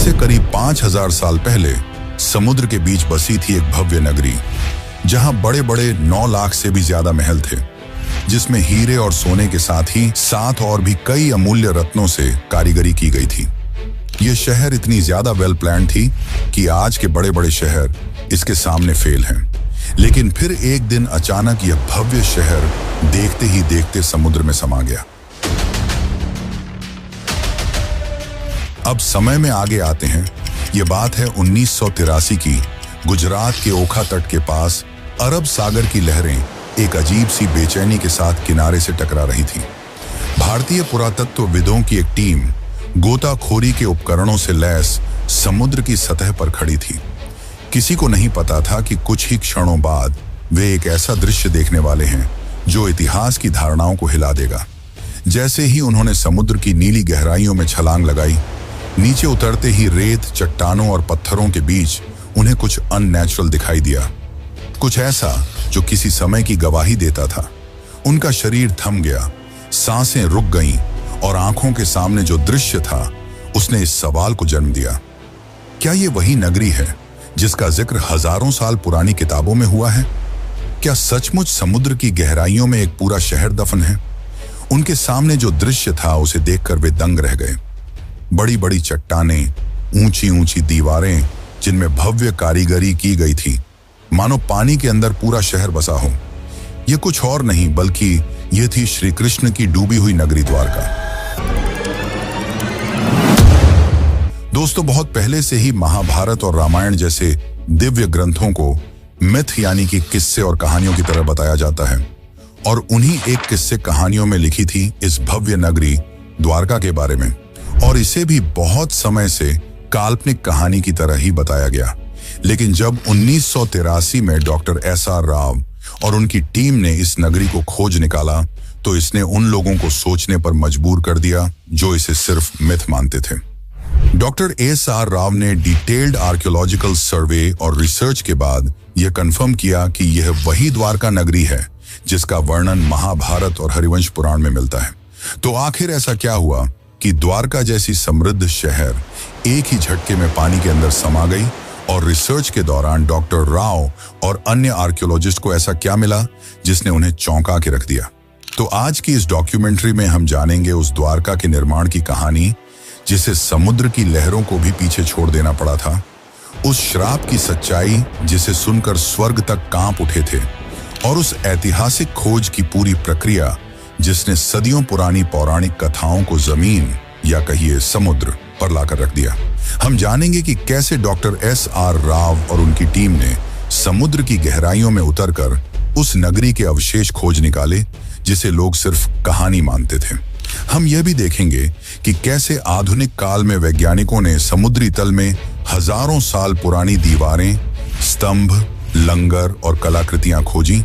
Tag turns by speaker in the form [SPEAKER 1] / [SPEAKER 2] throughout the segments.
[SPEAKER 1] से करीब 5000 साल पहले समुद्र के बीच बसी थी एक भव्य नगरी, जहां बड़े बड़े 9 लाख से भी ज्यादा महल थे, जिसमें हीरे और सोने के साथ ही 7 और भी कई अमूल्य रत्नों से कारीगरी की गई थी। यह शहर इतनी ज्यादा वेल प्लान थी कि आज के बड़े बड़े शहर इसके सामने फेल हैं। लेकिन फिर एक दिन अचानक यह भव्य शहर देखते ही देखते समुद्र में समा गया। अब समय में आगे आते हैं। यह बात है 1983 की। गुजरात के ओखा तट के पास अरब सागर की लहरें एक अजीब सी बेचैनी के साथ किनारे से टकरा रही थी। भारतीय पुरातत्वविदों की एक टीम गोताखोरी के उपकरणों से लैस समुद्र की सतह पर खड़ी थी। किसी को नहीं पता था कि कुछ ही क्षणों बाद वे एक ऐसा दृश्य देखने वाले हैं जो इतिहास की धारणाओं को हिला देगा। जैसे ही उन्होंने समुद्र की नीली गहराइयों में छलांग लगाई, नीचे उतरते ही रेत, चट्टानों और पत्थरों के बीच उन्हें कुछ अननेचुरल दिखाई दिया, कुछ ऐसा जो किसी समय की गवाही देता था। उनका शरीर थम गया, सांसें रुक गईं और आंखों के सामने जो दृश्य था उसने इस सवाल को जन्म दिया, क्या ये वही नगरी है जिसका जिक्र हजारों साल पुरानी किताबों में हुआ है? क्या सचमुच समुद्र की गहराइयों में एक पूरा शहर दफन है? उनके सामने जो दृश्य था उसे देखकर वे दंग रह गए। बड़ी बड़ी चट्टानें, ऊंची ऊंची दीवारें जिनमें भव्य कारीगरी की गई थी, मानो पानी के अंदर पूरा शहर बसा हो। यह कुछ और नहीं बल्कि यह थी श्री कृष्ण की डूबी हुई नगरी द्वारका। दोस्तों, बहुत पहले से ही महाभारत और रामायण जैसे दिव्य ग्रंथों को मिथ यानी कि किस्से और कहानियों की तरह बताया जाता है, और उन्हीं एक किस्से कहानियों में लिखी थी इस भव्य नगरी द्वारका के बारे में, और इसे भी बहुत समय से काल्पनिक कहानी की तरह ही बताया गया। लेकिन जब 1983 में डॉक्टर SR राव और उनकी टीम ने इस नगरी को खोज निकाला, तो इसने उन लोगों को सोचने पर मजबूर कर दिया जो इसे सिर्फ मिथ मानते थे। डॉक्टर SR राव ने डिटेल्ड आर्कियोलॉजिकल सर्वे और रिसर्च के बाद यह कंफर्म किया कि यह वही द्वारका नगरी है जिसका वर्णन महाभारत और हरिवंश पुराण में मिलता है। तो आखिर ऐसा क्या हुआ कि द्वारका जैसी समृद्ध शहर एक ही झटके में पानी के अंदर समा गई, और रिसर्च के दौरान डॉक्टर राव और अन्य आर्कियोलॉजिस्ट को ऐसा क्या मिला जिसने उन्हें चौंका के रख दिया? तो आज की इस डॉक्यूमेंट्री में हम जानेंगे उस द्वारका के निर्माण की कहानी जिसे समुद्र की लहरों को भी पीछे छोड़ देना पड़ा था, उस श्राप की सच्चाई जिसे सुनकर स्वर्ग तक कांप उठे थे, और उस ऐतिहासिक खोज की पूरी प्रक्रिया जिसने सदियों पुरानी पौराणिक कथाओं को जमीन या कहिए समुद्र पर लाकर रख दिया। हम जानेंगे कि कैसे डॉक्टर SR राव और उनकी टीम ने समुद्र की गहराइयों में उतरकर उस नगरी के अवशेष खोज निकाले जिसे लोग सिर्फ कहानी मानते थे। हम यह भी देखेंगे कि कैसे आधुनिक काल में वैज्ञानिकों ने समुद्री तल में हजारों साल पुरानी दीवारें, स्तंभ, लंगर और कलाकृतियां खोजी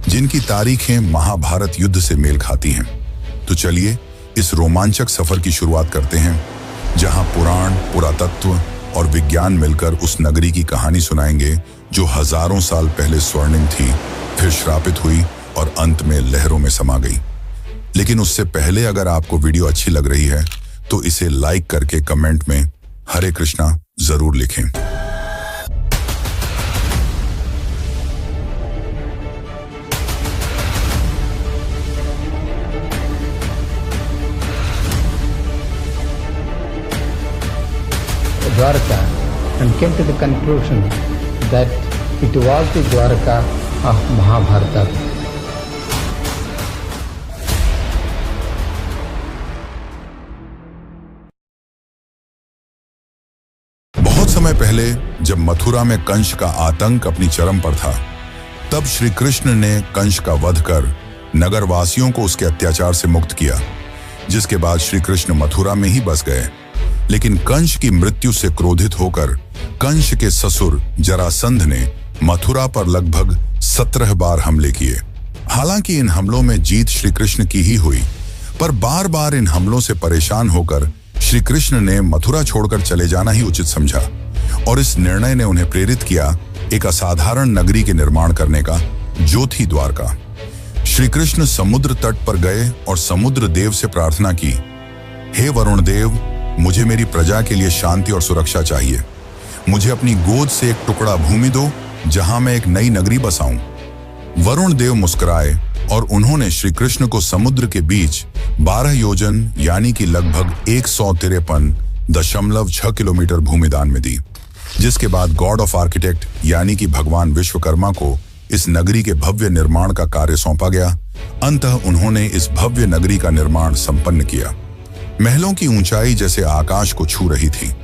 [SPEAKER 1] जिनकी तारीखें महाभारत युद्ध से मेल खाती हैं। तो चलिए इस रोमांचक सफर की शुरुआत करते हैं, जहां पुराण, पुरातत्व और विज्ञान मिलकर उस नगरी की कहानी सुनाएंगे जो हजारों साल पहले स्वर्णिम थी, फिर श्रापित हुई और अंत में लहरों में समा गई। लेकिन उससे पहले अगर आपको वीडियो अच्छी लग रही है तो इसे लाइक करके कमेंट में हरे कृष्णा जरूर लिखें।
[SPEAKER 2] Dwarka and came to the conclusion that it was the Dwarka of Mahabharata.
[SPEAKER 1] बहुत समय पहले जब मथुरा में कंस का आतंक अपनी चरम पर था, तब श्री कृष्ण ने कंस का वध कर नगरवासियों को उसके अत्याचार से मुक्त किया, जिसके बाद श्री कृष्ण मथुरा में ही बस गए। लेकिन कंस की मृत्यु से क्रोधित होकर कंस के ससुर जरासंध ने मथुरा पर लगभग 17 बार हमले किए। हालांकि इन हमलों में जीत श्री कृष्ण की ही हुई, पर बार बार इन हमलों से परेशान होकर श्री कृष्ण ने मथुरा छोड़कर चले जाना ही उचित समझा, और इस निर्णय ने उन्हें प्रेरित किया एक असाधारण नगरी के निर्माण करने का, जो थी द्वारका। श्री कृष्ण समुद्र तट पर गए और समुद्र देव से प्रार्थना की, हे वरुण देव, मुझे मेरी प्रजा के लिए शांति और सुरक्षा चाहिए। मुझे अपनी गोद से एक टुकड़ा भूमि दो जहां मैं एक नई नगरी बसाऊं। वरुण देव मुस्कुराए और उन्होंने श्री कृष्ण को समुद्र के बीच 12 योजन यानी कि लगभग 153.6 किलोमीटर भूमि दान में दी, जिसके बाद गॉड ऑफ आर्किटेक्ट यानी कि भगवान विश्वकर्मा को इस नगरी के भव्य निर्माण का कार्य सौंपा गया। अंततः उन्होंने इस भव्य नगरी का निर्माण संपन्न किया। महलों की ऊंचाई जैसे आकाश को छू रही थी,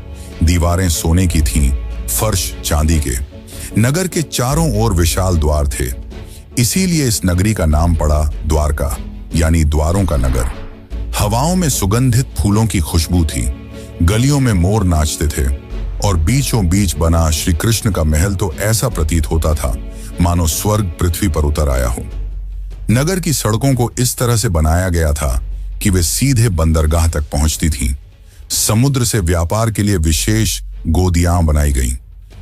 [SPEAKER 1] दीवारें सोने की थीं, फर्श चांदी के। नगर के चारों ओर विशाल द्वार थे, इसीलिए इस नगरी का नाम पड़ा द्वारका यानी द्वारों का नगर। हवाओं में सुगंधित फूलों की खुशबू थी, गलियों में मोर नाचते थे और बीचों बीच बना श्री कृष्ण का महल तो ऐसा प्रतीत होता था मानो स्वर्ग पृथ्वी पर उतर आया हो। नगर की सड़कों को इस तरह से बनाया गया था कि वे सीधे बंदरगाह तक पहुंचती थीं। समुद्र से व्यापार के लिए विशेष गोदियां बनाई गईं,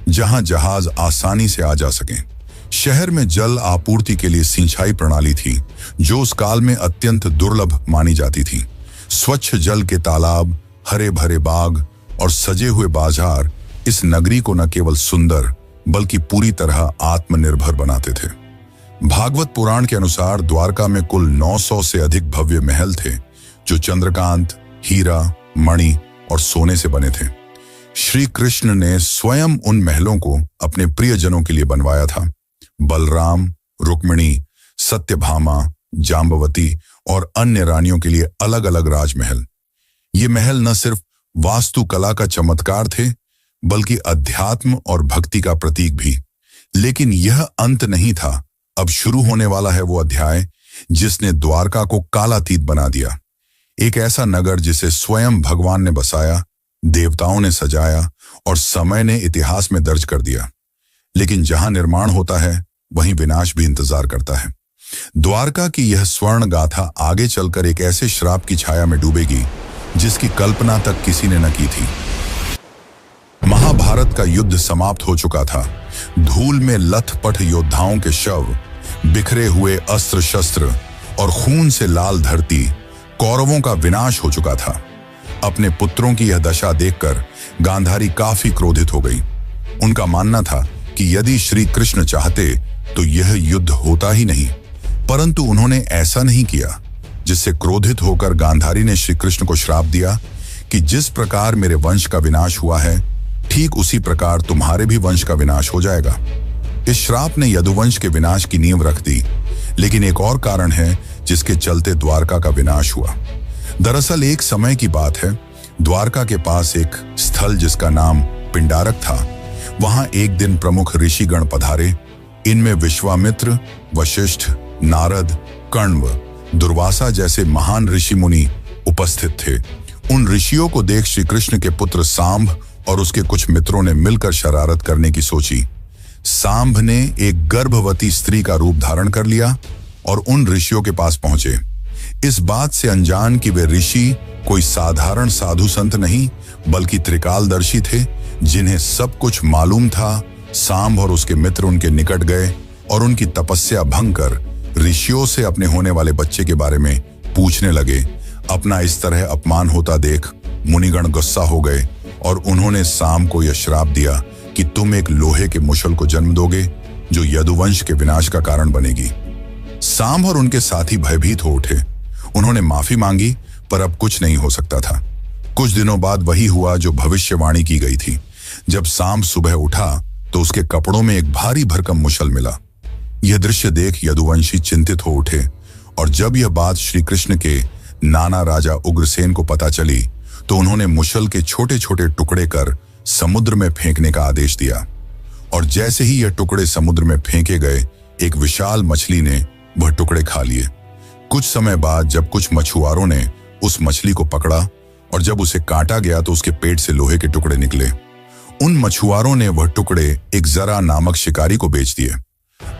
[SPEAKER 1] जहां जहाज आसानी से आ जा सकें। शहर में जल आपूर्ति के लिए सिंचाई प्रणाली थी, जो उस काल में अत्यंत दुर्लभ मानी जाती थी। स्वच्छ जल के तालाब, हरे भरे बाग और सजे हुए बाजार इस नगरी को न केवल सुंदर बल्कि पूरी तरह आत्मनिर्भर बनाते थे। भागवत पुराण के अनुसार द्वारका में कुल 900 से अधिक भव्य महल थे, जो चंद्रकांत, हीरा, मणि और सोने से बने थे। श्री कृष्ण ने स्वयं उन महलों को अपने प्रियजनों के लिए बनवाया था। बलराम, रुक्मिणी, सत्यभामा, जाम्बवती और अन्य रानियों के लिए अलग अलग राजमहल। ये महल न सिर्फ वास्तुकला का चमत्कार थे, बल्कि अध्यात्म और भक्ति का प्रतीक भी। लेकिन यह अंत नहीं था। अब शुरू होने वाला है वो अध्याय जिसने द्वारका को कालातीत बना दिया। एक ऐसा नगर जिसे स्वयं भगवान ने बसाया, देवताओं ने सजाया और समय ने इतिहास में दर्ज कर दिया। लेकिन जहां निर्माण होता है, वहीं विनाश भी इंतजार करता है। द्वारका की यह स्वर्ण गाथा आगे चलकर एक ऐसे श्राप की छाया में डूबेगी जिसकी कल्पना तक किसी ने न की थी। महाभारत का युद्ध समाप्त हो चुका था। धूल में लथपथ योद्धाओं के शव, बिखरे हुए अस्त्र शस्त्र और खून से लाल धरती, कौरवों का विनाश हो चुका था। अपने पुत्रों की यह दशा देखकर गांधारी काफी क्रोधित हो गई। उनका मानना था कि यदि श्री कृष्ण चाहते तो यह युद्ध होता ही नहीं, परंतु उन्होंने ऐसा नहीं किया। जिससे क्रोधित होकर गांधारी ने श्री कृष्ण को श्राप दिया कि जिस प्रकार मेरे वंश का विनाश हुआ है, ठीक उसी प्रकार तुम्हारे भी वंश का विनाश हो जाएगा। इस श्राप ने यदुवंश के विनाश की नींव रख दी। लेकिन एक और कारण है जिसके चलते द्वारका का विनाश हुआ। दरअसल एक समय की बात है, द्वारका के पास एक स्थल जिसका नाम पिंडारक था, वहां एक दिन प्रमुख ऋषिगण पधारे। इनमें विश्वामित्र, वशिष्ठ, नारद, कण्व, दुर्वासा जैसे महान ऋषि मुनि उपस्थित थे। उन ऋषियों को देख श्री कृष्ण के पुत्र सांब और उसके कुछ मित्रों ने मिलकर शरारत करने की सोची। सांब ने एक गर्भवती स्त्री का रूप धारण कर लिया और उन ऋषियों के पास पहुंचे। इस बात से अनजान कि वे ऋषि कोई साधारण साधु संत नहीं, बल्कि त्रिकालदर्शी थे, जिन्हें सब कुछ मालूम था। सांब और उसके मित्र उनके निकट गए और उनकी तपस्या भंग कर ऋषियों से अपने होने वाले बच्चे के बारे में पूछने लगे। अपना इस तरह अपमान होता देख मुनिगण गुस्सा हो गए और उन्होंने सांब को यह श्राप दिया कि तुम एक लोहे के मुशल को जन्म दोगे जो यदुवंश के विनाश का कारण बनेगी। सांब और उनके साथी भयभीत हो उठे। उन्होंने माफी मांगी, पर अब कुछ नहीं हो सकता था। कुछ दिनों बाद वही हुआ जो भविष्यवाणी की गई थी। जब सांब सुबह उठा तो उसके कपड़ों में एक भारी भरकम मुशल मिला। यह दृश्य देख यदुवंशी चिंतित हो उठे और जब यह बात श्री कृष्ण के नाना राजा उग्रसेन को पता चली तो उन्होंने मुशल के छोटे छोटे टुकड़े कर समुद्र में फेंकने का आदेश दिया। और जैसे ही यह टुकड़े समुद्र में फेंके गए, एक विशाल मछली ने वह टुकड़े खा लिए। कुछ समय बाद जब कुछ मछुआरों ने उस मछली को पकड़ा और जब उसे काटा गया तो उसके पेट से लोहे के टुकड़े निकले। उन मछुआरों ने वह टुकड़े एक जरा नामक शिकारी को बेच दिए।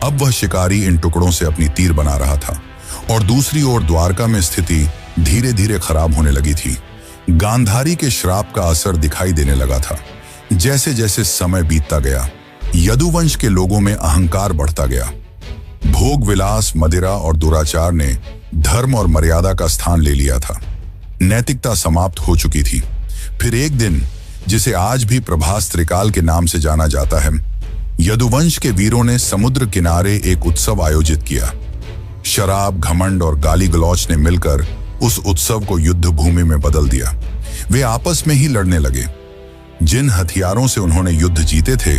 [SPEAKER 1] अब वह शिकारी इन टुकड़ों से अपनी तीर बना रहा था और दूसरी ओर द्वारका में स्थिति धीरे धीरे खराब होने लगी थी। गांधारी के श्राप का असर दिखाई देने लगा था। जैसे जैसे समय बीतता गया, यदुवंश के लोगों में अहंकार बढ़ता गया। भोग विलास, मदिरा और दुराचार ने धर्म और मर्यादा का स्थान ले लिया था। नैतिकता समाप्त हो चुकी थी। फिर एक दिन, जिसे आज भी प्रभास त्रिकाल के नाम से जाना जाता है, यदुवंश के वीरों ने समुद्र किनारे एक उत्सव आयोजित किया। शराब, घमंड और गाली गलौच ने मिलकर उस उत्सव को युद्ध भूमि में बदल दिया। वे आपस में ही लड़ने लगे। जिन हथियारों से उन्होंने युद्ध जीते थे,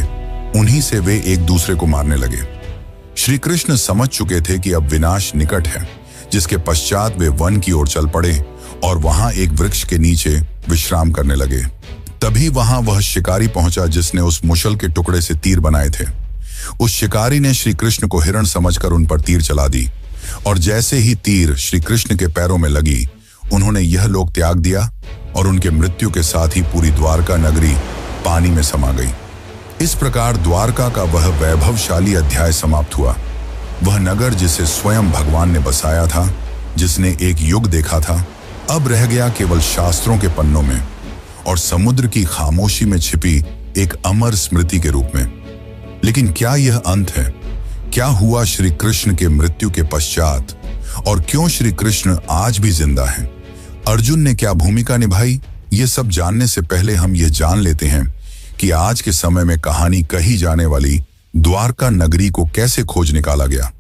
[SPEAKER 1] उन्हीं से वे एक दूसरे को मारने लगे। श्री कृष्ण समझ चुके थे कि अब विनाश निकट है, जिसके पश्चात वे वन की ओर चल पड़े और वहां एक वृक्ष के नीचे विश्राम करने लगे। तभी वहां वह शिकारी पहुंचा जिसने उस मुशल के टुकड़े से तीर बनाए थे। उस शिकारी ने श्री कृष्ण को हिरण समझकर उन पर तीर चला दी, और जैसे ही तीर श्री कृष्ण के पैरों में लगी, उन्होंने यह लोक त्याग दिया और उनके मृत्यु के साथ ही पूरी द्वारका नगरी पानी में समा गई। इस प्रकार द्वारका का वह वैभवशाली अध्याय समाप्त हुआ। वह नगर जिसे स्वयं भगवान ने बसाया था, जिसने एक युग देखा था, अब रह गया केवल शास्त्रों के पन्नों में और समुद्र की खामोशी में छिपी एक अमर स्मृति के रूप में। लेकिन क्या यह अंत है? क्या हुआ श्री कृष्ण के मृत्यु के पश्चात, और क्यों श्री कृष्ण आज भी जिंदा हैं? अर्जुन ने क्या भूमिका निभाई? ये सब जानने से पहले हम यह जान लेते हैं कि आज के समय में कहानी कही जाने वाली द्वारका नगरी को कैसे खोज निकाला गया,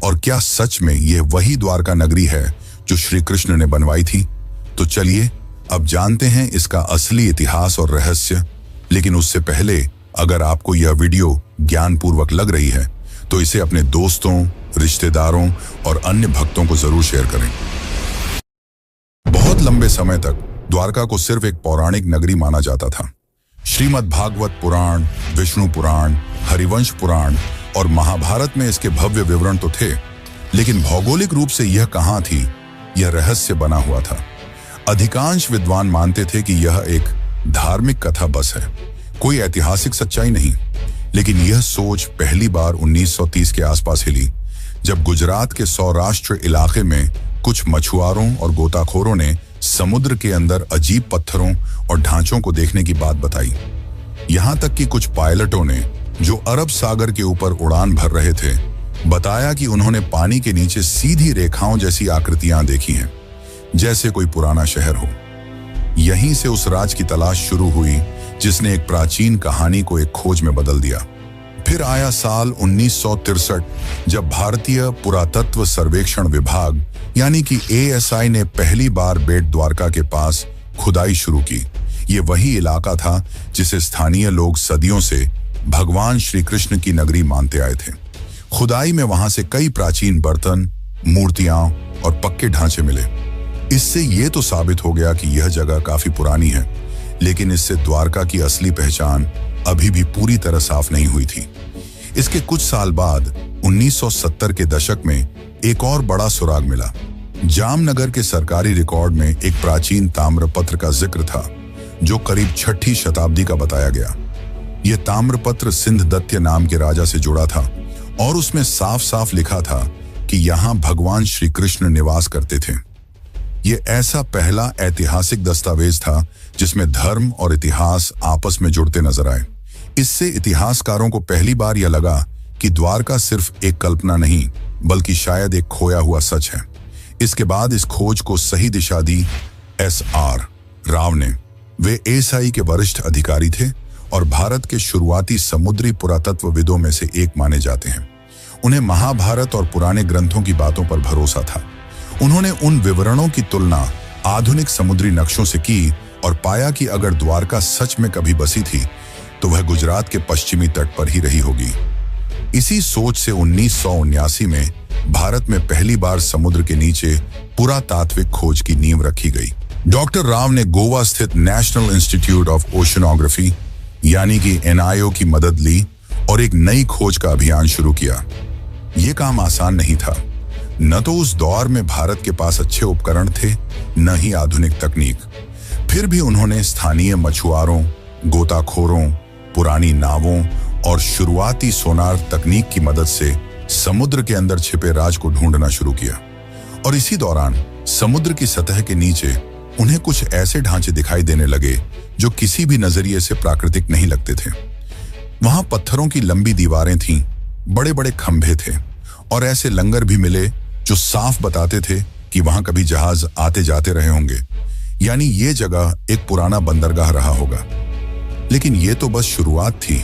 [SPEAKER 1] और क्या सच में यह वही द्वारका नगरी है जो श्री कृष्ण ने बनवाई थी? तो चलिए अब जानते हैं इसका असली इतिहास और रहस्य। लेकिन उससे पहले, अगर आपको यह वीडियो ज्ञानपूर्वक लग रही है तो इसे अपने दोस्तों, रिश्तेदारों और अन्य भक्तों को जरूर शेयर करें। बहुत लंबे समय तक द्वारका को सिर्फ एक पौराणिक नगरी माना जाता था। श्रीमद् भागवत पुराण, विष्णु पुराण, हरिवंश पुराण और महाभारत में इसके भव्य विवरण तो थे, लेकिन भौगोलिक रूप से यह कहां थी, यह रहस्य बना हुआ था। अधिकांश विद्वान मानते थे कि यह एक धार्मिक कथा बस है, कोई ऐतिहासिक सच्चाई नहीं। लेकिन यह सोच पहली बार 1930 के आसपास हिली, जब गुजरात के सौराष्ट्र इलाके में कुछ मछुआरों और गोताखोरों ने समुद्र के अंदर अजीब पत्थरों और ढांचों को देखने की बात बताई। यहां तक कि कुछ पायलटों ने, जो अरब सागर के ऊपर उड़ान भर रहे थे, बताया कि उन्होंने पानी के नीचे सीधी रेखाओं जैसी आकृतियां देखी हैं, जैसे कोई पुराना शहर हो। यहीं से उस राज की तलाश शुरू हुई जिसने एक प्राचीन कहानी को एक खोज में बदल दिया। फिर आया साल 1963, जब भारतीय पुरातत्व सर्वेक्षण विभाग यानी कि ASI ने पहली बार बेट द्वारका के पास खुदाई शुरू की। ये वही इलाका था जिसे स्थानीय लोग सदियों से भगवान श्री कृष्ण की नगरी मानते आए थे। खुदाई में वहां से कई प्राचीन बर्तन, मूर्तियां और पक्के ढांचे मिले। इससे ये तो साबित हो गया कि यह जगह काफी पुरानी है, लेकिन इससे द्वारका की असली पहचान अभी भी पूरी तरह साफ नहीं हुई थी। इसके कुछ साल बाद 1970 के दशक में एक और बड़ा सुराग मिला। जामनगर के सरकारी रिकॉर्ड में एक प्राचीन ताम्रपत्र का जिक्र था, जो करीब 6ठी शताब्दी का बताया गया। यह ताम्रपत्र सिंधदत्य नाम के राजा से जुड़ा था और उसमें साफ साफ लिखा था कि यहाँ भगवान श्री कृष्ण निवास करते थे। यह ऐसा पहला ऐतिहासिक दस्तावेज था जिसमें धर्म और इतिहास आपस में जुड़ते नजर आए। इससे इतिहासकारों को पहली बार यह लगा कि द्वारका सिर्फ एक कल्पना नहीं, बल्कि शायद एक खोया हुआ सच है। इसके बाद इस खोज को सही दिशा दी SR राव ने। वे ASI के वरिष्ठ अधिकारी थे और भारत के शुरुआती समुद्री पुरातत्वविदों में से एक माने जाते हैं। उन्हें महाभारत और पुराने ग्रंथों की बातों पर भरोसा था। उन्होंने उन विवरणों की तुलना आधुनिक समुद्री नक्शों से की और पाया कि अगर द्वारका सच में कभी बसी थी तो वह गुजरात के पश्चिमी तट पर ही रही होगी। इसी सोच से 1979 में भारत में पहली बार समुद्र के नीचे पुरातात्विक खोज की नींव रखी गई। डॉक्टर राव ने गोवा स्थित नेशनल इंस्टीट्यूट ऑफ ओशनोग्राफी यानी कि NIO की मदद ली और एक नई खोज का अभियान शुरू किया। यह काम आसान नहीं था। न तो उस दौर में भारत के पास अच्छे उपकरण थे, न ही आधुनिक तकनीक। फिर भी उन्होंने स्थानीय मछुआरों, गोताखोरों, पुरानी नावों और शुरुआती सोनार तकनीक की मदद से समुद्र के अंदर छिपे राज को ढूंढना शुरू किया। और इसी दौरान समुद्र की सतह के नीचे उन्हें कुछ ऐसे ढांचे दिखाई देने लगे जो किसी भी नजरिए से प्राकृतिक नहीं लगते थे। वहां पत्थरों की लंबी दीवारें थीं, बड़े बड़े खंभे थे और ऐसे लंगर भी मिले जो साफ बताते थे कि वहां कभी जहाज आते जाते रहे होंगे। यानी ये जगह एक पुराना बंदरगाह रहा होगा। लेकिन ये तो बस शुरुआत थी,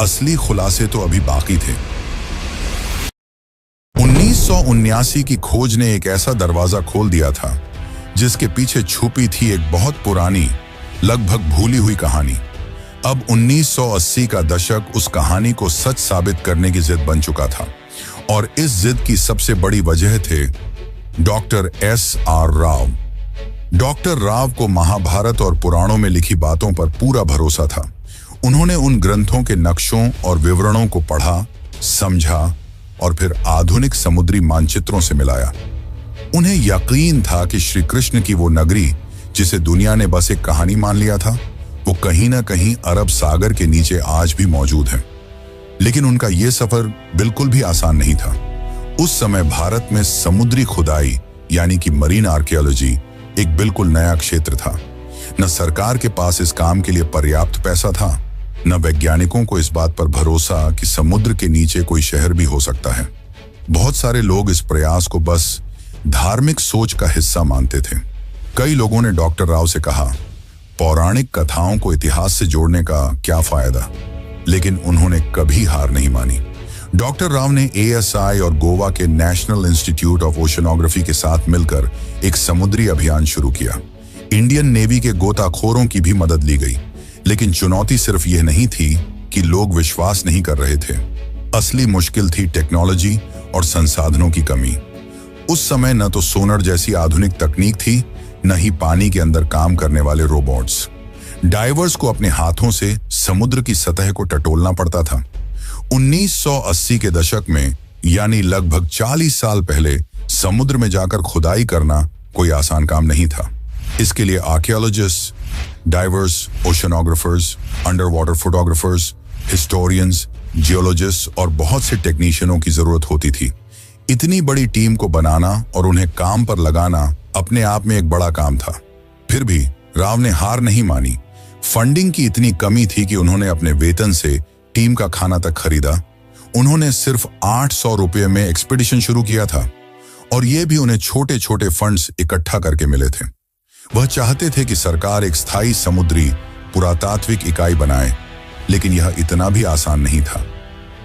[SPEAKER 1] असली खुलासे तो अभी बाकी थे। 1979 की खोज ने एक ऐसा दरवाजा खोल दिया था जिसके पीछे छुपी थी एक बहुत पुरानी, लगभग भूली हुई कहानी। अब 1980 का दशक उस कहानी को सच साबित करने की जिद बन चुका था, और इस जिद की सबसे बड़ी वजह थे doctor S.R. Rao. Doctor Rao को महाभारत और पुराणों में लिखी बातों पर पूरा भरोसा था। उन्होंने उन ग्रंथों के नक्शों और विवरणों को पढ़ा, समझा और फिर आधुनिक समुद्री मानचित्रों से मिलाया। उन्हें यकीन था कि श्री कृष्ण की वो नगरी, जिसे दुनिया ने बस एक कहानी मान लिया था, वो कहीं ना कहीं अरब सागर के नीचे आज भी मौजूद है। लेकिन उनका ये सफर बिल्कुल भी आसान नहीं था। उस समय भारत में समुद्री खुदाई यानी कि मरीन आर्कियोलॉजी एक बिल्कुल नया क्षेत्र था। न सरकार के पास इस काम के लिए पर्याप्त पैसा था, न वैज्ञानिकों को इस बात पर भरोसा कि समुद्र के नीचे कोई शहर भी हो सकता है। बहुत सारे लोग इस प्रयास को बस धार्मिक सोच का हिस्सा मानते थे। कई लोगों ने डॉक्टर राव से कहा, पौराणिक कथाओं को इतिहास से जोड़ने का क्या फायदा, लेकिन उन्होंने कभी हार नहीं मानी। डॉक्टर राव ने ASI और गोवा के नेशनल इंस्टीट्यूट ऑफ ओशनोग्राफी के साथ मिलकर एक समुद्री अभियान शुरू किया। इंडियन नेवी के गोताखोरों की भी मदद ली गई, लेकिन चुनौती सिर्फ यह नहीं थी कि लोग विश्वास नहीं कर रहे थे। असली मुश्किल थी टेक्नोलॉजी और संसाधनों की कमी। उस समय न तो सोनर जैसी आधुनिक तकनीक थी, न ही पानी के अंदर काम करने वाले रोबोट्स। डाइवर्स को अपने हाथों से समुद्र की सतह को टटोलना पड़ता था। 1980 के दशक में, यानी लगभग 40 साल पहले, समुद्र में जाकर खुदाई करना कोई आसान काम नहीं था। इसके लिए archaeologist, divers, oceanographers, underwater photographers, historians, geologist और बहुत से टेक्नीशियनों की जरूरत होती थी। इतनी बड़ी टीम को बनाना और उन्हें काम पर लगाना अपने आप में एक बड़ा काम था। फिर भी राव ने हार नहीं मानी। फंडिंग की इतनी कमी थी कि उन्होंने अपने वेतन से टीम का खाना तक खरीदा। उन्होंने सिर्फ 800 रुपये में एक्सपीडिशन शुरू किया था, और ये भी उन्हें छोटे छोटे फंड्स इकट्ठा करके मिले थे। वह चाहते थे कि सरकार एक स्थायी समुद्री पुरातात्विक इकाई बनाए, लेकिन यह इतना भी आसान नहीं था।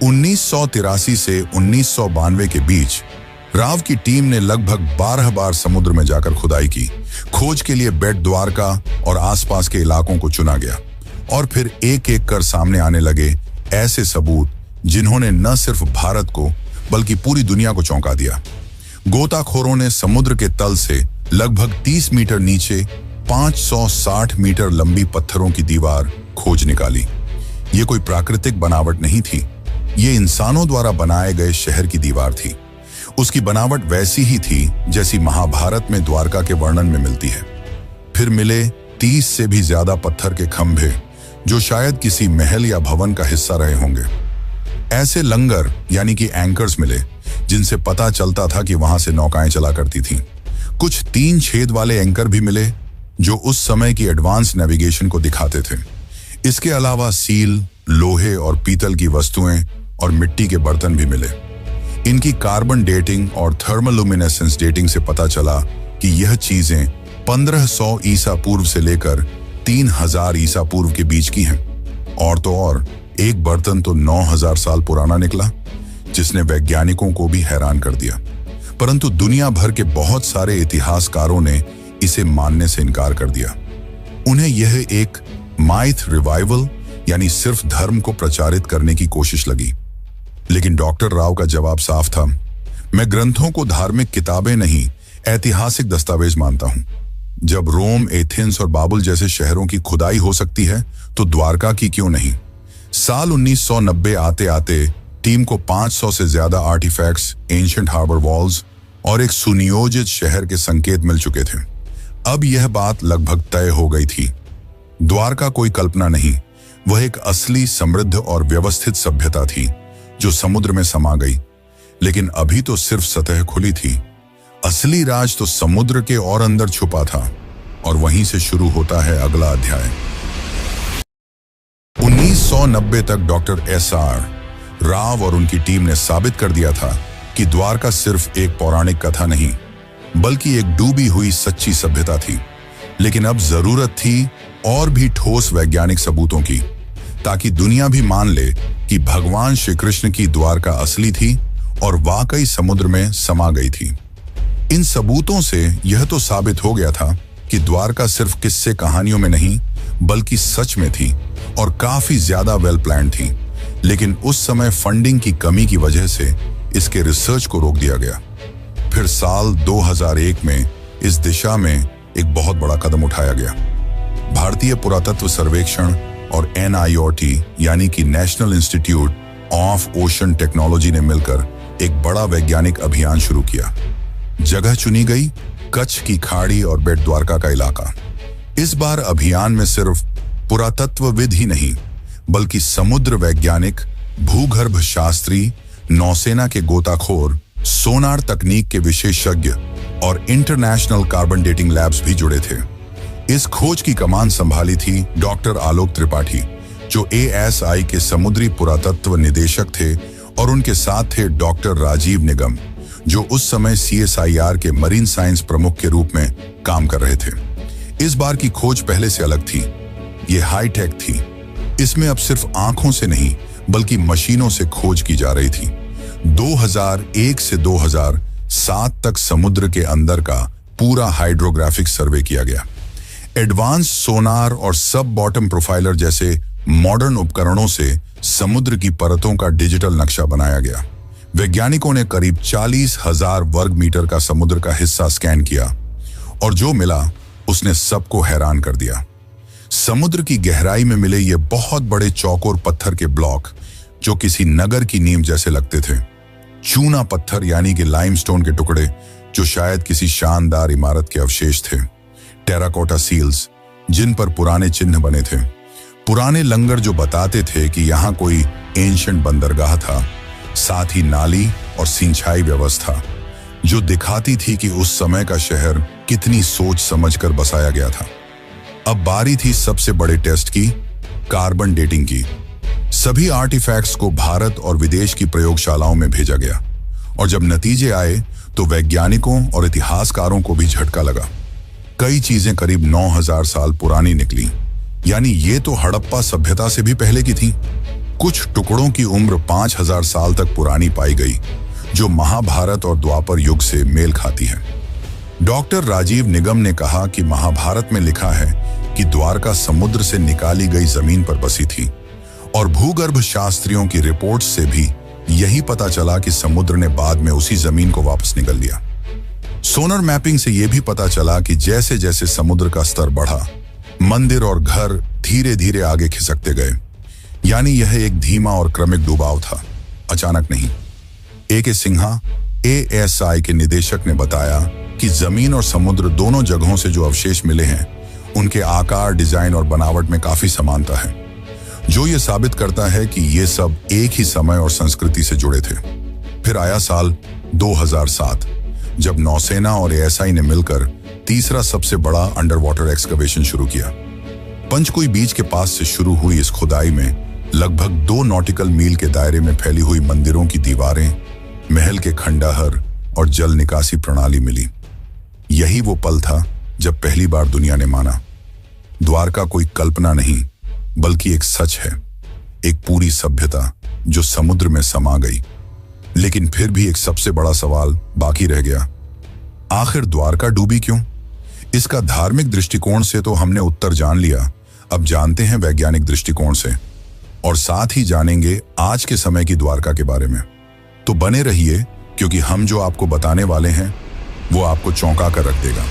[SPEAKER 1] 1983 से 1992 के बीच राव की टीम ने लगभग 12 बार समुद्र में जाकर खुदाई की। खोज के लिए बेट द्वारका और आसपास के इलाकों को चुना गया, और फिर एक एक कर सामने आने लगे ऐसे सबूत जिन्होंने न सिर्फ भारत को बल्कि पूरी दुनिया को चौंका दिया। गोताखोरों ने समुद्र के तल से लगभग 30 मीटर नीचे 560 मीटर लंबी पत्थरों की दीवार खोज निकाली। ये कोई प्राकृतिक बनावट नहीं थी, ये इंसानों द्वारा बनाए गए शहर की दीवार थी। उसकी बनावट वैसी ही थी जैसी महाभारत में द्वारका के वर्णन में मिलती है। फिर मिले 30 से भी ज्यादा पत्थर के खंभे, जो शायद किसी महल या भवन का हिस्सा रहे होंगे। ऐसे लंगर यानी कि एंकर्स मिले, जिनसे पता चलता था कि वहां से नौकाएं चला करती थीं। कुछ 3 छेद वाले एंकर भी मिले, जो उस समय की एडवांस नेविगेशन को दिखाते थे। इसके अलावा सील, लोहे और पीतल की वस्तुएं और मिट्टी के बर्तन भी मिले। इनकी कार्बन डेटिंग और थर्मोलुमिनेसेंस डेटिंग से पता चला कि यह चीजें 1500 ईसा पूर्व से लेकर 3000 ईसा पूर्व के बीच की हैं। और तो और एक बर्तन तो 9000 साल पुराना निकला, जिसने वैज्ञानिकों को भी हैरान कर दिया। परंतु दुनिया भर के बहुत सारे इतिहासकारों ने इसे मानने से इनकार कर दिया। उन्हें यह एक माइथ रिवाइवल यानी सिर्फ धर्म को प्रचारित करने की कोशिश लगी। लेकिन डॉक्टर राव का जवाब साफ था, मैं ग्रंथों को धार्मिक किताबें नहीं, ऐतिहासिक दस्तावेज मानता हूं। जब रोम, एथेंस और बाबुल जैसे शहरों की खुदाई हो सकती है, तो द्वारका की क्यों नहीं? साल 1990 आते आते टीम को 500 से ज्यादा आर्टिफैक्ट्स, एंशिएंट हार्बर वॉल्स और एक सुनियोजित शहर के संकेत मिल चुके थे। अब यह बात लगभग तय हो गई थी। द्वारका कोई कल्पना नहीं, वह एक असली, समृद्ध और व्यवस्थित सभ्यता थी जो समुद्र में समा गई। लेकिन अभी तो सिर्फ सतह खुली थी। असली राज तो समुद्र के और अंदर छुपा था, और वहीं से शुरू होता है अगला अध्याय। 1990 तक डॉक्टर S.R. राव और उनकी टीम ने साबित कर दिया था कि द्वारका सिर्फ एक पौराणिक कथा नहीं, बल्कि एक डूबी हुई सच्ची सभ्यता थी। लेकिन अब जरूरत थी और भी ठोस वैज्ञानिक सबूतों की, ताकि दुनिया भी मान ले कि भगवान श्री कृष्ण की द्वारका असली थी और वाकई समुद्र में समा गई थी। इन सबूतों से यह तो साबित हो गया था कि द्वारका सिर्फ किस्से कहानियों में नहीं बल्कि सच में थी और काफी ज्यादा वेल प्लान्ड थी। लेकिन उस समय फंडिंग की कमी की वजह से इसके रिसर्च को रोक दिया गया। फिर साल 2001 में इस दिशा में एक बहुत बड़ा कदम उठाया गया। भारतीय पुरातत्व सर्वेक्षण और NIOT यानी कि national institute of ocean technology ने मिलकर एक बड़ा वैज्ञानिक अभियान शुरू किया। जगह चुनी गई कच्छ की खाड़ी और बेट द्वारका का इलाका। इस बार अभियान में सिर्फ पुरातत्वविद ही नहीं बल्कि समुद्र वैज्ञानिक, भूगर्भ शास्त्री, नौसेना के गोताखोर, सोनार तकनीक के विशेषज्ञ और इंटरनेशनल कार्बन डेटिंग लैब्स भी जुड़े थे। इस खोज की कमान संभाली थी डॉक्टर आलोक त्रिपाठी, जो ASI के समुद्री पुरातत्व निदेशक थे, और उनके साथ थे डॉक्टर राजीव निगम, जो उस समय CSIR के मरीन साइंस प्रमुख के रूप में काम कर रहे थे। इस बार की खोज पहले से अलग थी। ये हाईटेक थी। इसमें अब सिर्फ आंखों से नहीं बल्कि मशीनों से खोज की जा रही थी। 2001 से 2007 तक समुद्र के अंदर का पूरा हाइड्रोग्राफिक सर्वे किया गया। एडवांस सोनार और सब बॉटम प्रोफाइलर जैसे मॉडर्न उपकरणों से समुद्र की परतों का डिजिटल नक्शा बनाया गया। वैज्ञानिकों ने करीब 40,000 वर्ग मीटर का समुद्र का हिस्सा स्कैन किया और जो मिला उसने सबको हैरान कर दिया। समुद्र की गहराई में मिले ये बहुत बड़े चौकोर पत्थर के ब्लॉक, जो किसी नगर की नींव जैसे लगते थे। चूना पत्थर यानी कि लाइमस्टोन के टुकड़े, जो शायद किसी शानदार इमारत के अवशेष थे। टेराकोटा सील्स, जिन पर पुराने चिन्ह बने थे। पुराने लंगर जो बताते थे कि यहाँ कोई एंशिएंट बंदरगाह था। साथ ही नाली और सिंचाई व्यवस्था, जो दिखाती थी कि उस समय का शहर कितनी सोच समझकर बसाया गया था। अब बारी थी सबसे बड़े टेस्ट की, कार्बन डेटिंग की। सभी आर्टिफैक्ट्स को भारत और विदेश की प्रयोगशालाओं में भेजा गया और जब नतीजे आए तो वैज्ञानिकों और इतिहासकारों को भी झटका लगा। कई चीजें करीब 9,000 साल पुरानी निकली, यानी ये तो हड़प्पा सभ्यता से भी पहले की थी। कुछ टुकड़ों की उम्र 5,000 साल तक पुरानी पाई गई, जो महाभारत और द्वापर युग से मेल खाती है। डॉक्टर राजीव निगम ने कहा कि महाभारत में लिखा है कि द्वारका समुद्र से निकाली गई जमीन पर बसी थी और भूगर्भ शास्त्रियों की रिपोर्ट से भी यही पता चला कि समुद्र ने बाद में उसी जमीन को वापस निगल लिया। सोनर मैपिंग से यह भी पता चला कि जैसे जैसे समुद्र का स्तर बढ़ा, मंदिर और घर धीरे धीरे आगे खिसकते गए, यानी यह एक धीमा और क्रमिक डुबाव था, अचानक नहीं। AK सिन्हा, ASI के निदेशक ने बताया कि जमीन और समुद्र दोनों जगहों से जो अवशेष मिले हैं, उनके आकार, डिजाइन और बनावट में काफी समानता है, जो ये साबित करता है कि ये सब एक ही समय और संस्कृति से जुड़े थे। फिर आया साल 2007, जब नौसेना और ASI ने मिलकर तीसरा सबसे बड़ा अंडर वाटर एक्सकवेशन शुरू किया। पंचकुई बीच के पास से शुरू हुई इस खुदाई में लगभग 2 नॉटिकल मील के दायरे में फैली हुई मंदिरों की दीवारें, महल के खंडहर और जल निकासी प्रणाली मिली। यही वो पल था जब पहली बार दुनिया ने माना, द्वारका कोई कल्पना नहीं बल्कि एक सच है, एक पूरी सभ्यता जो समुद्र में समा गई। लेकिन फिर भी एक सबसे बड़ा सवाल बाकी रह गया, आखिर द्वारका डूबी क्यों? इसका धार्मिक दृष्टिकोण से तो हमने उत्तर जान लिया, अब जानते हैं वैज्ञानिक दृष्टिकोण से, और साथ ही जानेंगे आज के समय की द्वारका के बारे में। तो बने रहिए, क्योंकि हम जो आपको बताने वाले हैं वो आपको चौंका कर रख देगा।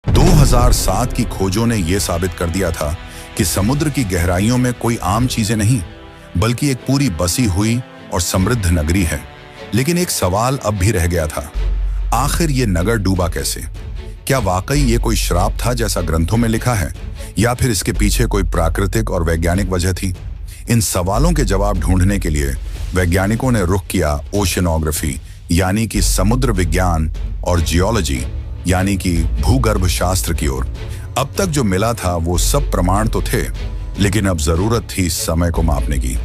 [SPEAKER 1] 2007 की खोजों ने यह साबित कर दिया था कि समुद्र की गहराइयों में कोई आम चीजें नहीं बल्कि एक पूरी बसी हुई और समृद्ध नगरी है। लेकिन एक सवाल अब भी रह गया था, आखिर ये नगर डूबा कैसे? क्या वाकई ये कोई श्राप था जैसा ग्रंथों में लिखा है, या फिर इसके पीछे कोई प्राकृतिक और वैज्ञानिक वजह थी? इन सवालों के जवाब ढूंढने के लिए वैज्ञानिकों ने रुख किया ओशनोग्राफी यानी कि समुद्र विज्ञान और जियोलॉजी यानी कि भूगर्भ शास्त्र की ओर। अब तक जो मिला था वो सब प्रमाण तो थे, लेकिन अब जरूरत थी समय को मापने की,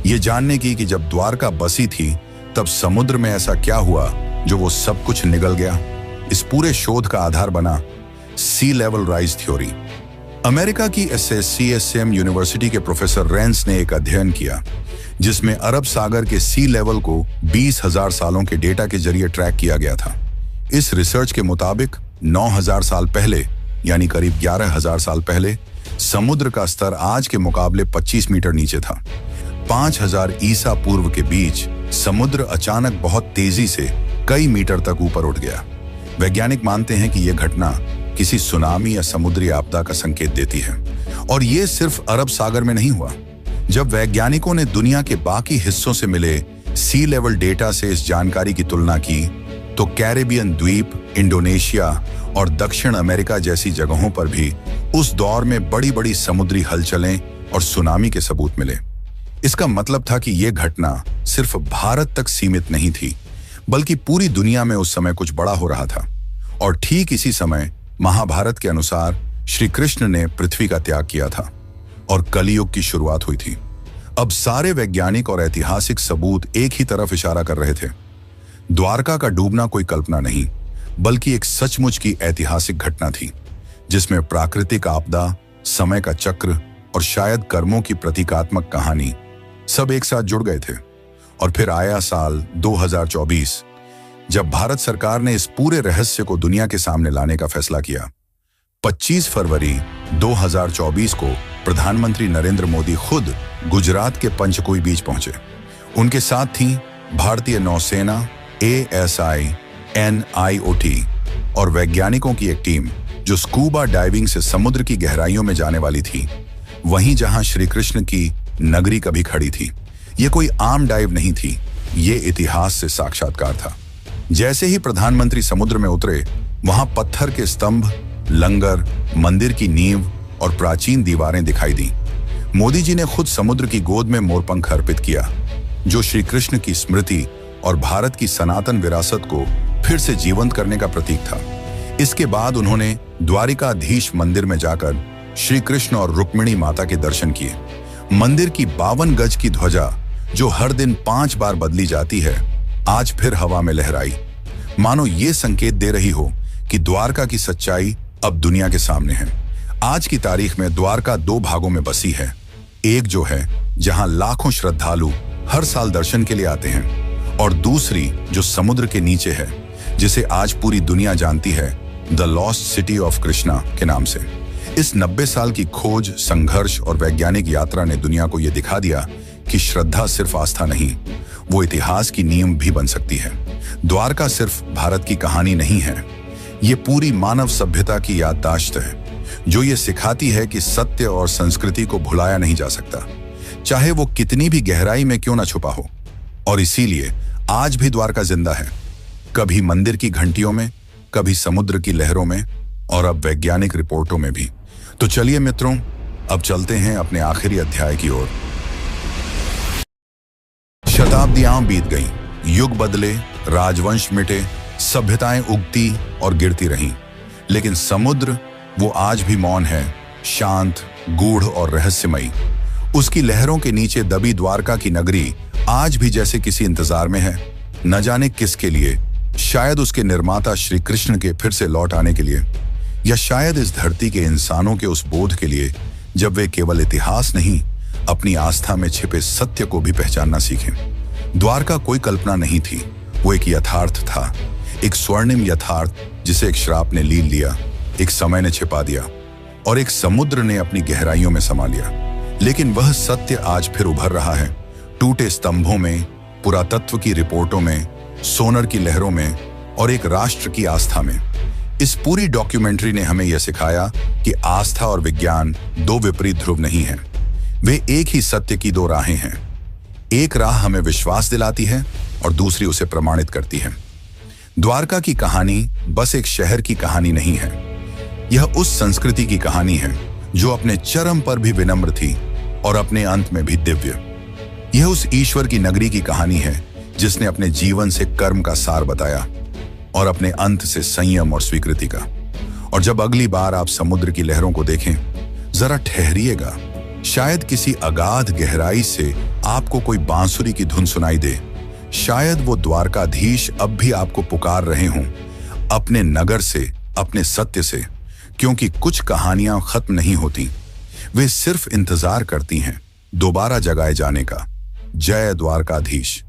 [SPEAKER 1] ये जानने की कि जब द्वारका बसी थी तब समुद्र में ऐसा क्या हुआ जो वो सब कुछ निगल गया। इस पूरे शोध का आधार बना सी लेवल राइज थ्योरी। अमेरिका की SSCSM यूनिवर्सिटी के प्रोफेसर रेंस ने एक अध्ययन किया जिसमें अरब सागर के सी लेवल को 20,000 सालों के डेटा के जरिए ट्रैक किया गया था। इस रिसर्च के मुताबिक 9,000 साल पहले यानी करीब 11,000 साल पहले समुद्र का स्तर आज के मुकाबले 25 मीटर नीचे था। 5,000 ईसा पूर्व के बीच समुद्र अचानक बहुत तेजी से कई मीटर तक ऊपर उठ गया। वैज्ञानिक मानते हैं कि यह घटना किसी सुनामी या समुद्री आपदा का संकेत देती है। और यह सिर्फ अरब सागर में नहीं हुआ। जब वैज्ञानिकों ने दुनिया के बाकी हिस्सों से मिले सी लेवल डेटा से इस जानकारी की तुलना की तो कैरेबियन द्वीप, इंडोनेशिया और दक्षिण अमेरिका जैसी जगहों पर भी उस दौर में बड़ी बड़ी समुद्री हलचलें और सुनामी के सबूत मिले। इसका मतलब था कि यह घटना सिर्फ भारत तक सीमित नहीं थी, बल्कि पूरी दुनिया में उस समय कुछ बड़ा हो रहा था। और ठीक इसी समय महाभारत के अनुसार श्री कृष्ण ने पृथ्वी का त्याग किया था और कलियुग की शुरुआत हुई थी। अब सारे वैज्ञानिक और ऐतिहासिक सबूत एक ही तरफ इशारा कर रहे थे। द्वारका का डूबना कोई कल्पना नहीं, बल्कि एक सचमुच की ऐतिहासिक घटना थी जिसमें प्राकृतिक आपदा, समय का चक्र और शायद कर्मों की प्रतीकात्मक कहानी सब एक साथ जुड़ गए थे। और फिर आया साल 2024 जब भारत सरकार ने इस पूरे रहस्य को दुनिया के सामने लाने का फैसला किया। 25 फरवरी 2024 को प्रधानमंत्री नरेंद्र मोदी खुद गुजरात के पंचकुई बीच पहुंचे। उनके साथ थी भारतीय नौसेना, ASI, NIOT और वैज्ञानिकों की एक टीम जो स्कूबा डाइविंग से समुद्र की गहराइयों में जाने वाली थी, वहीं जहां श्री कृष्ण की नगरी कभी खड़ी थी। यह कोई आम डाइव नहीं थी, ये इतिहास से साक्षात्कार था। जैसे ही प्रधानमंत्री समुद्र में उतरे, वहां पत्थर के स्तंभ, लंगर, मंदिर की नींव और प्राचीन दीवारें दिखाई दी। मोदी जी ने खुद समुद्र की गोद में मोरपंख अर्पित किया, जो श्री कृष्ण की स्मृति और भारत की सनातन विरासत को फिर से जीवंत करने का प्रतीक था। इसके बाद उन्होंने द्वारिकाधीश मंदिर में जाकर श्री कृष्ण और रुक्मिणी माता के दर्शन किए। मंदिर की 52 गज की ध्वजा, जो हर दिन 5 बार बदली जाती है, आज फिर हवा में लहराई, मानो ये संकेत दे रही हो कि द्वारका की सच्चाई अब दुनिया के सामने है। आज की तारीख में द्वारका 2 भागों में बसी है। एक जो है जहां लाखों श्रद्धालु हर साल दर्शन के लिए आते हैं, और दूसरी जो समुद्र के नीचे है, जिसे आज पूरी दुनिया जानती है the lost city of Krishna के नाम से। इस 90 साल की खोज, संघर्ष और वैज्ञानिक यात्रा ने दुनिया को यह दिखा दिया कि श्रद्धा सिर्फ आस्था नहीं, वो इतिहास की नींव भी बन सकती है। द्वारका सिर्फ भारत की कहानी नहीं है, ये पूरी मानव सभ्यता की याददाश्त है, जो ये सिखाती है कि सत्य और संस्कृति को भुलाया नहीं जा सकता, चाहे वो कितनी भी गहराई में क्यों ना छुपा हो। और इसीलिए आज भी द्वारका जिंदा है, कभी मंदिर की घंटियों में, कभी समुद्र की लहरों में, और अब वैज्ञानिक रिपोर्टों में भी। तो चलिए मित्रों, अब चलते हैं अपने आखिरी अध्याय की ओर। शताब्दियां बीत गईं, युग बदले, राजवंश मिटे, सभ्यताएं उगती और गिरती रहीं, लेकिन समुद्र वो आज भी मौन है, शांत, गूढ़ और रहस्यमयी। उसकी लहरों के नीचे दबी द्वारका की नगरी आज भी जैसे किसी इंतजार में है, न जाने किसके लिए। शायद उसके निर्माता श्री कृष्ण के फिर से लौट आने के लिए, या शायद इस धरती के इंसानों के उस बोध के लिए जब वे केवल इतिहास नहीं, अपनी आस्था में छिपे सत्य को भी पहचानना सीखें। द्वारका कोई कल्पना नहीं थी, वो एक यथार्थ था, एक स्वर्णिम यथार्थ जिसे एक श्राप ने लील लिया, एक समय ने छिपा दिया और एक समुद्र ने अपनी गहराइयों में समा लिया। लेकिन वह सत्य आज फिर उभर रहा है, टूटे स्तंभों में, पुरातत्व की रिपोर्टों में, सोनर की लहरों में और एक राष्ट्र की आस्था में। इस पूरी डॉक्यूमेंट्री ने हमें यह सिखाया कि आस्था और विज्ञान 2 विपरीत ध्रुव नहीं हैं, वे एक ही सत्य की 2 राहें हैं। एक राह हमें विश्वास दिलाती है और दूसरी उसे प्रमाणित करती है। द्वारका की कहानी बस एक शहर की कहानी नहीं है, यह उस संस्कृति की कहानी है जो अपने चरम पर भी विनम्र थी और अपने अंत में भी दिव्य। यह उस ईश्वर की नगरी की कहानी है जिसने अपने जीवन से कर्म का सार बताया और अपने अंत से संयम और स्वीकृति का। और जब अगली बार आप समुद्र की लहरों को देखें, जरा ठहरिएगा, शायद किसी अगाध गहराई से आपको कोई बांसुरी की धुन सुनाई दे। शायद वो द्वारकाधीश अब भी आपको पुकार रहे हों, अपने नगर से, अपने सत्य से, क्योंकि कुछ कहानियां खत्म नहीं होती, वे सिर्फ इंतजार करती हैं दोबारा जगाए जाने का। जय द्वारकाधीश।